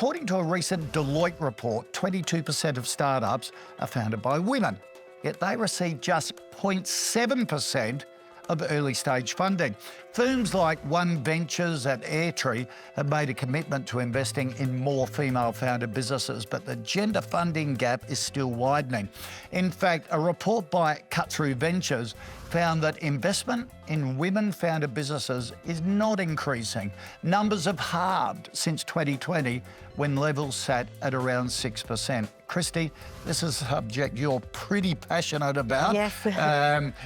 according to a recent Deloitte report, 22% of startups are founded by women, yet they receive just 0.7% of early-stage funding. Firms like OneVentures and AirTree have made a commitment to investing in more female-founded businesses, but the gender funding gap is still widening. In fact, a report by Cut-Through Ventures found that investment in women-founded businesses is not increasing. Numbers have halved since 2020, when levels sat at around 6%. Kristy, this is a subject you're pretty passionate about. Yes.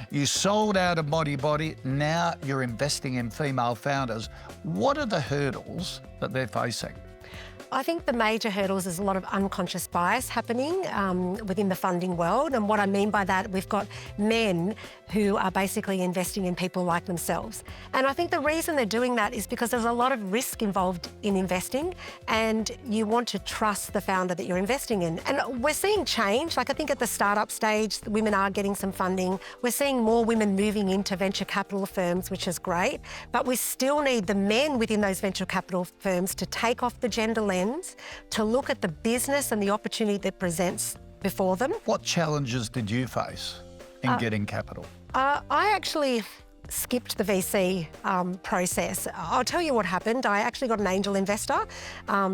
You sold out of Body, now you're investing in female founders. What are the hurdles that they're facing? I think the major hurdles is a lot of unconscious bias happening within the funding world. And what I mean by that, we've got men who are basically investing in people like themselves. And I think the reason they're doing that is because there's a lot of risk involved in investing, and you want to trust the founder that you're investing in. And we're seeing change. Like, I think at the startup stage, the women are getting some funding. We're seeing more women moving into venture capital firms, which is great. But we still need the men within those venture capital firms to take off the gender lens, to look at the business and the opportunity that presents before them. What challenges did you face in getting capital? I actually skipped the VC process. I'll tell you what happened. I actually got an angel investor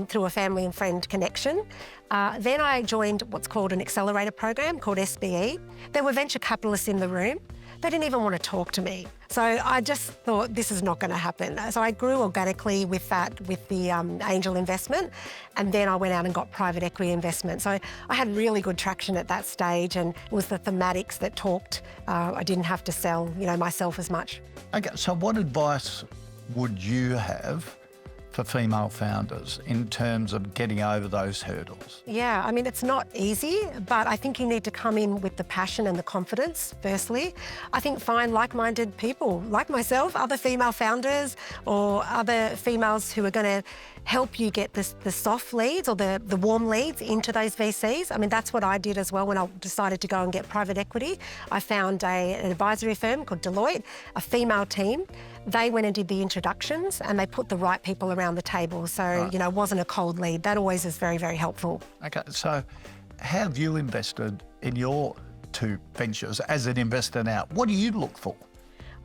through a family and friend connection. Then I joined what's called an accelerator program called SBE. There were venture capitalists in the room. They didn't even want to talk to me. So I just thought, this is not going to happen. So I grew organically with the angel investment, and then I went out and got private equity investment. So I had really good traction at that stage, and it was the thematics that talked. I didn't have to sell, myself as much. Okay, so what advice would you have for female founders in terms of getting over those hurdles? Yeah, I mean, it's not easy, but I think you need to come in with the passion and the confidence, firstly. I think find like-minded people, like myself, other female founders or other females who are going to help you get the soft leads or the warm leads into those VCs. I mean, that's what I did as well when I decided to go and get private equity. I found an advisory firm called Deloitte, a female team. They went and did the introductions, and they put the right people around the table. So, right. It wasn't a cold lead. That always is very, very helpful. Okay, so how have you invested in your two ventures as an investor now? What do you look for?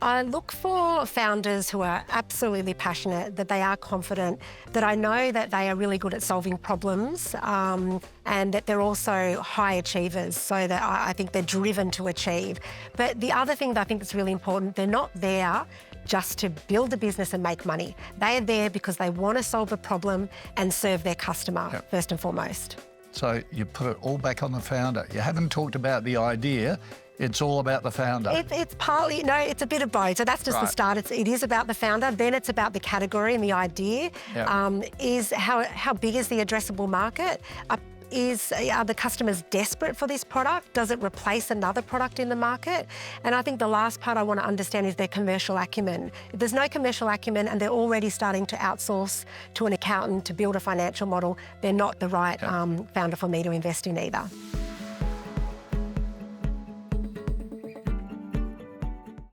I look for founders who are absolutely passionate, that they are confident, that I know that they are really good at solving problems, and that they're also high achievers, so that I think they're driven to achieve. But the other thing that I think is really important, they're not there just to build a business and make money. They are there because they want to solve a problem and serve their customer, first and foremost. So you put it all back on the founder. You haven't talked about the idea. It's all about the founder. It's partly, no, it's a bit of both. So that's just the start. It is about the founder. Then it's about the category and the idea. Is how big is the addressable market? Are the customers desperate for this product? Does it replace another product in the market? And I think the last part I want to understand is their commercial acumen. If there's no commercial acumen and they're already starting to outsource to an accountant to build a financial model, they're not the right founder for me to invest in either.